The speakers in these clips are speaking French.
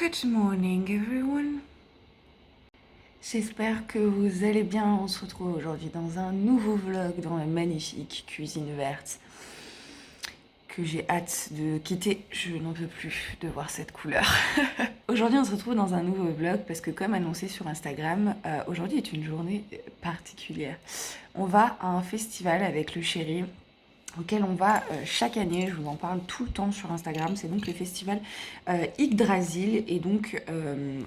Good morning everyone. J'espère que vous allez bien. On se retrouve aujourd'hui dans un nouveau vlog dans la magnifique cuisine verte que j'ai hâte de quitter. Je n'en peux plus de voir cette couleur. Aujourd'hui on se retrouve dans un nouveau vlog parce que comme annoncé sur Instagram, aujourd'hui est une journée particulière. On va à un festival avec le chéri auquel on va chaque année, je vous en parle tout le temps sur Instagram, c'est donc le festival Yggdrasil, et donc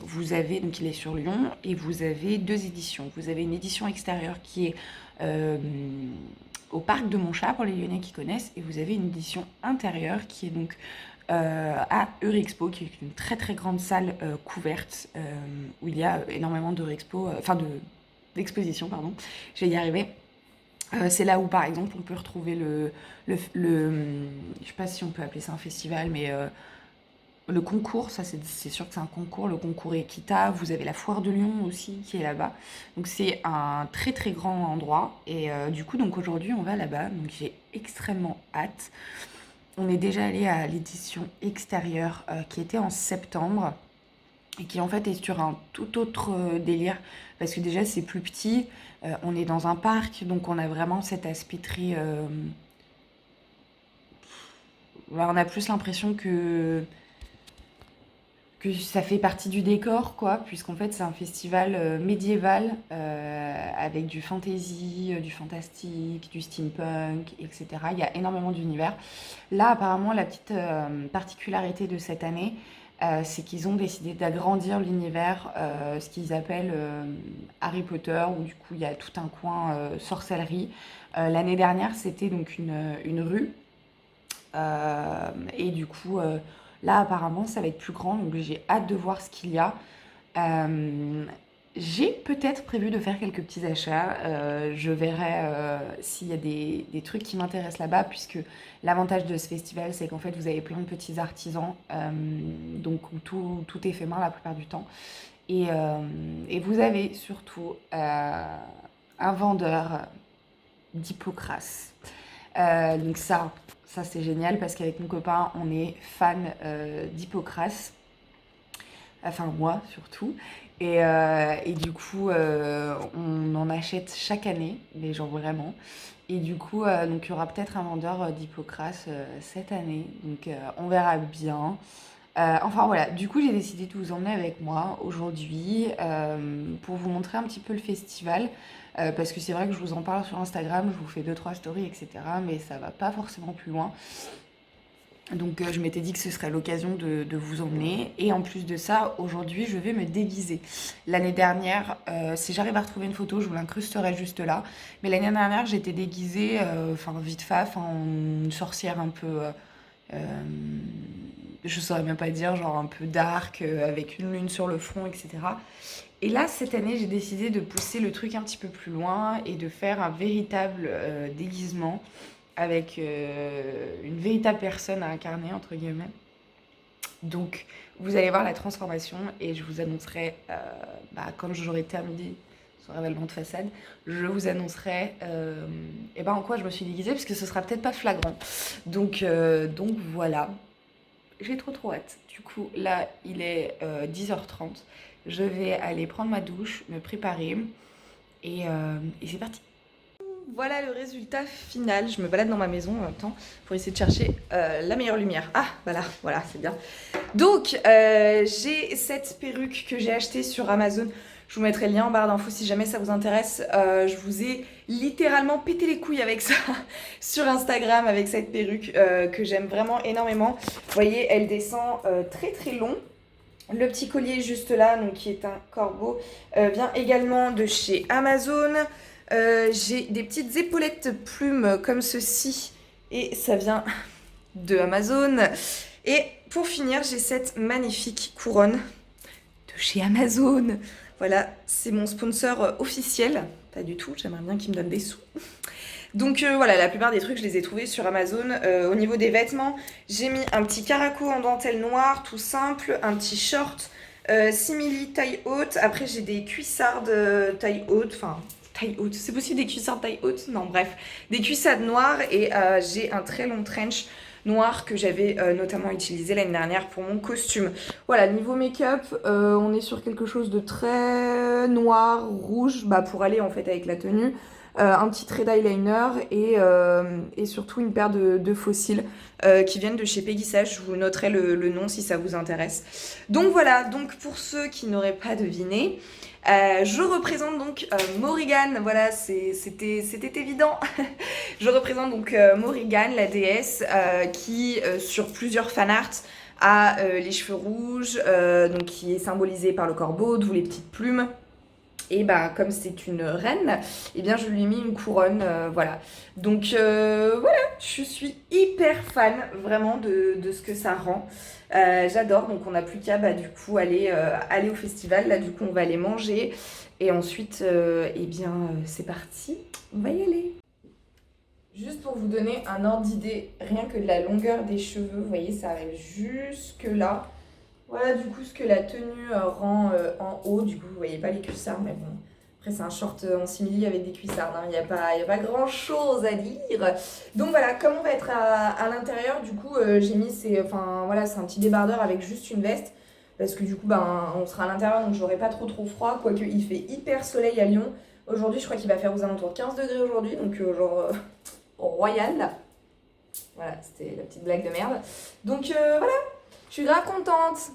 vous avez, donc il est sur Lyon, et vous avez deux éditions. Vous avez une édition extérieure qui est au parc de Montchat, pour les Lyonnais qui connaissent, et vous avez une édition intérieure qui est donc à Eurexpo, qui est une très très grande salle couverte, où il y a énormément d'expositions, pardon, je vais y arriver. C'est là où, par exemple, on peut retrouver je sais pas si on peut appeler ça un festival, mais le concours, ça c'est sûr que c'est un concours, le concours Equita. Vous avez la foire de Lyon aussi qui est là-bas. Donc c'est un très très grand endroit. Et du coup, donc aujourd'hui, on va là-bas. Donc j'ai extrêmement hâte. On est déjà allé à l'édition extérieure qui était en septembre et qui en fait est sur un tout autre délire, parce que déjà c'est plus petit, on est dans un parc, donc on a vraiment cet aspect très... on a plus l'impression que ça fait partie du décor, quoi, puisqu'en fait c'est un festival médiéval avec du fantasy, du fantastique, du steampunk, etc. Il y a énormément d'univers. Là, apparemment, la petite particularité de cette année, c'est qu'ils ont décidé d'agrandir l'univers, ce qu'ils appellent Harry Potter, où du coup il y a tout un coin sorcellerie. L'année dernière, c'était donc une rue, et du coup, là, apparemment, ça va être plus grand, donc j'ai hâte de voir ce qu'il y a. J'ai peut-être prévu de faire quelques petits achats. Je verrai s'il y a des trucs qui m'intéressent là-bas, puisque l'avantage de ce festival, c'est qu'en fait, vous avez plein de petits artisans, donc où tout est fait main la plupart du temps. Et vous avez surtout un vendeur d'Hippocrate. Donc ça c'est génial, parce qu'avec mon copain, on est fan d'Hippocrate. Enfin moi surtout, et du coup on en achète chaque année, les gens vraiment, et du coup donc il y aura peut-être un vendeur d'Hippocrate cette année, donc on verra bien. Enfin voilà, du coup j'ai décidé de vous emmener avec moi aujourd'hui pour vous montrer un petit peu le festival, parce que c'est vrai que je vous en parle sur Instagram, je vous fais 2-3 stories, etc., mais ça va pas forcément plus loin. Donc je m'étais dit que ce serait l'occasion de vous emmener. Et en plus de ça, aujourd'hui, je vais me déguiser. L'année dernière, si j'arrive à retrouver une photo, je vous l'incrusterai juste là. Mais l'année dernière, j'étais déguisée, vite fait, en une sorcière un peu... je saurais même pas dire, genre un peu dark, avec une lune sur le front, etc. Et là, cette année, j'ai décidé de pousser le truc un petit peu plus loin et de faire un véritable déguisement, avec une véritable personne à incarner, entre guillemets. Donc, vous allez voir la transformation, et je vous annoncerai, quand j'aurai terminé ce règlement de façade, je vous annoncerai en quoi je me suis déguisée, parce que ce sera peut-être pas flagrant. Donc voilà, j'ai trop hâte. Du coup, là, il est 10h30. Je vais aller prendre ma douche, me préparer, et c'est parti. Voilà le résultat final. Je me balade dans ma maison en même temps pour essayer de chercher la meilleure lumière. Ah, voilà, c'est bien. Donc, j'ai cette perruque que j'ai achetée sur Amazon. Je vous mettrai le lien en barre d'infos si jamais ça vous intéresse. Je vous ai littéralement pété les couilles avec ça sur Instagram, avec cette perruque que j'aime vraiment énormément. Vous voyez, elle descend très très long. Le petit collier juste là, donc qui est un corbeau, vient également de chez Amazon. J'ai des petites épaulettes plumes comme ceci, et ça vient de Amazon. Et pour finir, j'ai cette magnifique couronne de chez Amazon. Voilà, c'est mon sponsor officiel. Pas du tout, j'aimerais bien qu'il me donne des sous. Donc voilà, la plupart des trucs, je les ai trouvés sur Amazon. Au niveau des vêtements, j'ai mis un petit caraco en dentelle noire, tout simple, un petit short simili taille haute. Après, j'ai des cuissardes taille haute, taille haute, c'est possible des cuissardes taille haute? Non, bref, des cuissardes noires, et j'ai un très long trench noir que j'avais notamment utilisé l'année dernière pour mon costume. Voilà, niveau make-up, on est sur quelque chose de très noir, rouge, bah, pour aller en fait avec la tenue. Un petit trait d'eyeliner et surtout une paire de faux cils qui viennent de chez Peggy Sage. Je vous noterai le nom si ça vous intéresse. Donc voilà, donc pour ceux qui n'auraient pas deviné, je représente donc Morrigan, voilà, c'était évident. Je représente donc Morrigan, la déesse, qui sur plusieurs fanarts a les cheveux rouges, donc qui est symbolisée par le corbeau, d'où les petites plumes. Et bah comme c'est une reine, eh bien je lui ai mis une couronne, voilà. Donc voilà, je suis hyper fan vraiment de ce que ça rend. J'adore, donc on n'a plus qu'à bah, du coup aller au festival. Là du coup on va aller manger et ensuite eh bien c'est parti, on va y aller. Juste pour vous donner un ordre d'idée, rien que de la longueur des cheveux, vous voyez ça arrive jusque là. Voilà du coup ce que la tenue rend en haut. Du coup vous voyez pas les cuissards, mais bon. Après c'est un short en simili avec des cuissards, hein. Il n'y a pas grand chose à dire. Donc voilà, comme on va être à l'intérieur, du coup j'ai mis enfin voilà, c'est un petit débardeur avec juste une veste. Parce que du coup ben, on sera à l'intérieur donc j'aurai pas trop froid. Quoique il fait hyper soleil à Lyon. Aujourd'hui je crois qu'il va faire aux alentours de 15 degrés aujourd'hui. Donc genre royal. Voilà, c'était la petite blague de merde. Donc voilà, je suis grave contente.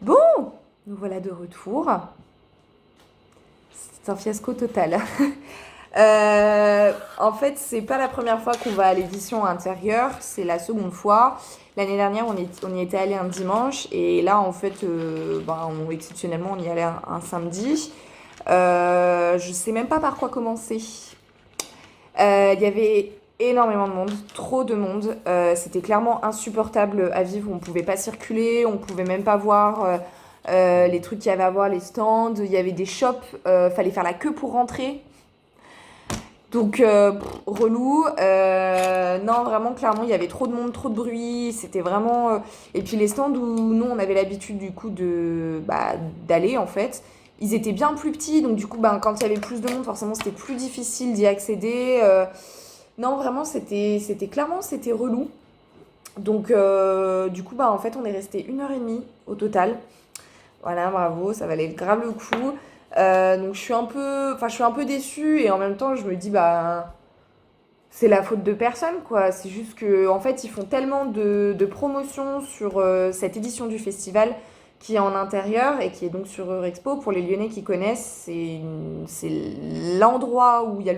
Bon, nous voilà de retour. C'est un fiasco total. En fait, c'est pas la première fois qu'on va à l'édition intérieure, c'est la seconde fois. L'année dernière, on y était allé un dimanche et là, en fait, exceptionnellement, on y allait un samedi. Je sais même pas par quoi commencer. Il y avait énormément de monde, trop de monde. C'était clairement insupportable à vivre. On pouvait pas circuler, on pouvait même pas voir les trucs qu'il y avait à voir, les stands. Il y avait des shops, fallait faire la queue pour rentrer. Donc, relou. Non, vraiment, clairement, il y avait trop de monde, trop de bruit. C'était vraiment. Et puis, les stands où nous, on avait l'habitude, du coup, d'aller, en fait, ils étaient bien plus petits. Donc, du coup, ben, quand il y avait plus de monde, forcément, c'était plus difficile d'y accéder. Non, vraiment, c'était relou. Donc, du coup, bah, en fait, on est resté 1 heure et demie au total. Voilà, bravo, ça valait grave le coup. Donc, je suis un peu déçue et en même temps, je me dis, bah, c'est la faute de personne, quoi. C'est juste que, en fait, ils font tellement de promotions sur cette édition du festival qui est en intérieur et qui est donc sur Eurexpo. Pour les Lyonnais qui connaissent, c'est l'endroit où il y a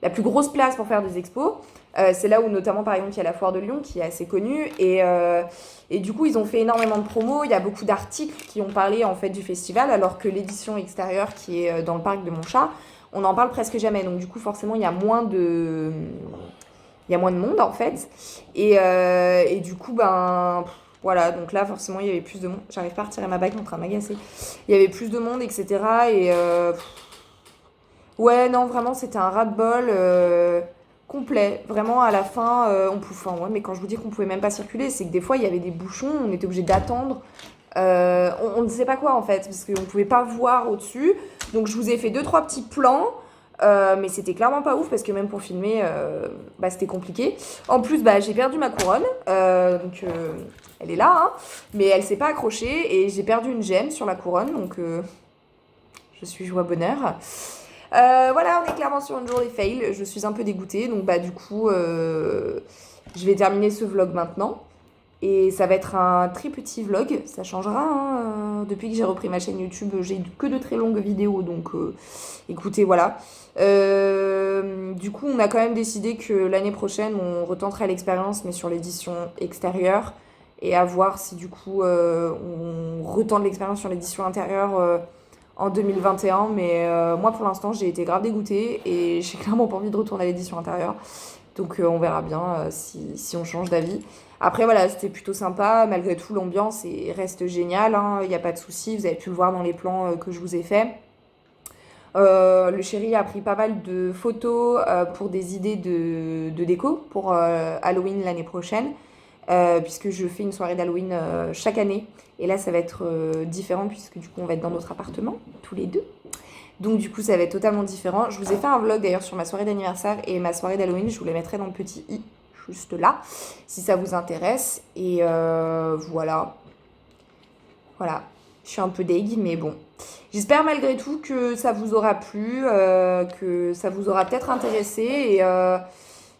la plus grosse place pour faire des expos. C'est là où notamment par exemple il y a la foire de Lyon qui est assez connue et du coup ils ont fait énormément de promos, il y a beaucoup d'articles qui ont parlé en fait du festival alors que l'édition extérieure qui est dans le parc de Montchat, on n'en parle presque jamais donc du coup forcément il y a moins de monde en fait et du coup voilà donc là forcément il y avait plus de monde, j'arrive pas à retirer ma bague en train de m'agacer, il y avait plus de monde etc et ouais, non, vraiment, c'était un ras-de-bol complet. Vraiment, à la fin, on pouvait. Enfin, ouais, mais quand je vous dis qu'on pouvait même pas circuler, c'est que des fois, il y avait des bouchons, on était obligé d'attendre. On ne sait pas quoi, en fait, parce qu'on ne pouvait pas voir au-dessus. Donc, je vous ai fait deux, trois petits plans. Mais c'était clairement pas ouf parce que même pour filmer, c'était compliqué. En plus, j'ai perdu ma couronne. Elle est là, hein, mais elle s'est pas accrochée et j'ai perdu une gemme sur la couronne. Donc, je suis joie bonheur. Voilà, on est clairement sur une journée fail. Je suis un peu dégoûtée. Donc, du coup, je vais terminer ce vlog maintenant. Et ça va être un très petit vlog. Ça changera, hein. Depuis que j'ai repris ma chaîne YouTube, j'ai que de très longues vidéos. Donc, écoutez, voilà. Du coup, on a quand même décidé que l'année prochaine, on retenterait l'expérience, mais sur l'édition extérieure. Et à voir si, du coup, on retente l'expérience sur l'édition intérieure. En 2021, mais moi pour l'instant j'ai été grave dégoûtée et j'ai clairement pas envie de retourner à l'édition intérieure. Donc on verra bien si on change d'avis. Après voilà, c'était plutôt sympa, malgré tout l'ambiance reste géniale, hein, il n'y a pas de souci, vous avez pu le voir dans les plans que je vous ai faits. Le chéri a pris pas mal de photos pour des idées de déco pour Halloween l'année prochaine, puisque je fais une soirée d'Halloween chaque année. Et là, ça va être différent, puisque du coup, on va être dans notre appartement, tous les deux. Donc du coup, ça va être totalement différent. Je vous ai fait un vlog d'ailleurs sur ma soirée d'anniversaire et ma soirée d'Halloween. Je vous les mettrai dans le petit i, juste là, si ça vous intéresse. Et voilà. Voilà. Je suis un peu deg, mais bon. J'espère malgré tout que ça vous aura plu, que ça vous aura peut-être intéressé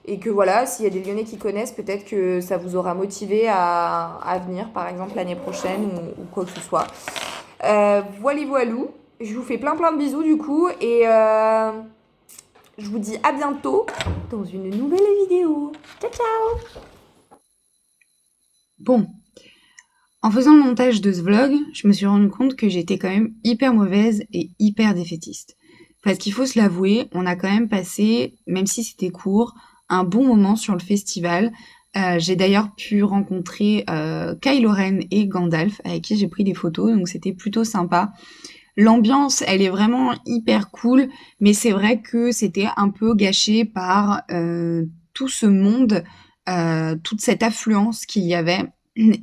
et que voilà, s'il y a des Lyonnais qui connaissent, peut-être que ça vous aura motivé à venir, par exemple, l'année prochaine ou quoi que ce soit. Voilà, voilou. Je vous fais plein plein de bisous du coup et je vous dis à bientôt dans une nouvelle vidéo. Ciao ciao. Bon, en faisant le montage de ce vlog, je me suis rendu compte que j'étais quand même hyper mauvaise et hyper défaitiste. Parce qu'il faut se l'avouer, on a quand même passé, même si c'était court, un bon moment sur le festival. J'ai d'ailleurs pu rencontrer Kylo Ren et Gandalf, avec qui j'ai pris des photos, donc c'était plutôt sympa. L'ambiance, elle est vraiment hyper cool, mais c'est vrai que c'était un peu gâché par tout ce monde, toute cette affluence qu'il y avait.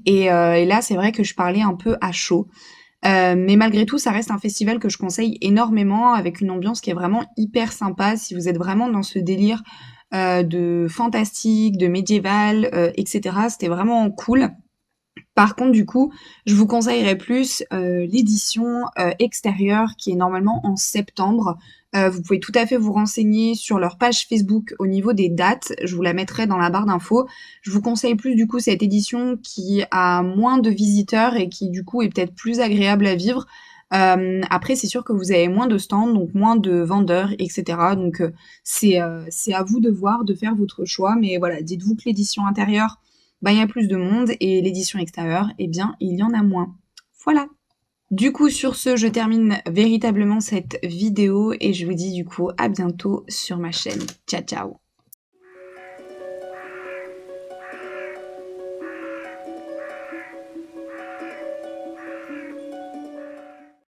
Et là, c'est vrai que je parlais un peu à chaud. Mais malgré tout, ça reste un festival que je conseille énormément, avec une ambiance qui est vraiment hyper sympa. Si vous êtes vraiment dans ce délire de fantastique, de médiéval, etc., c'était vraiment cool. Par contre, du coup, je vous conseillerais plus l'édition extérieure qui est normalement en septembre. Vous pouvez tout à fait vous renseigner sur leur page Facebook au niveau des dates. Je vous la mettrai dans la barre d'infos. Je vous conseille plus du coup cette édition qui a moins de visiteurs et qui du coup est peut-être plus agréable à vivre. Après, c'est sûr que vous avez moins de stands, donc moins de vendeurs, etc. Donc c'est à vous de voir, de faire votre choix. Mais voilà, dites-vous que l'édition intérieure, il y a plus de monde et l'édition extérieure, eh bien, il y en a moins. Voilà. Du coup, sur ce, je termine véritablement cette vidéo et je vous dis du coup à bientôt sur ma chaîne. Ciao, ciao!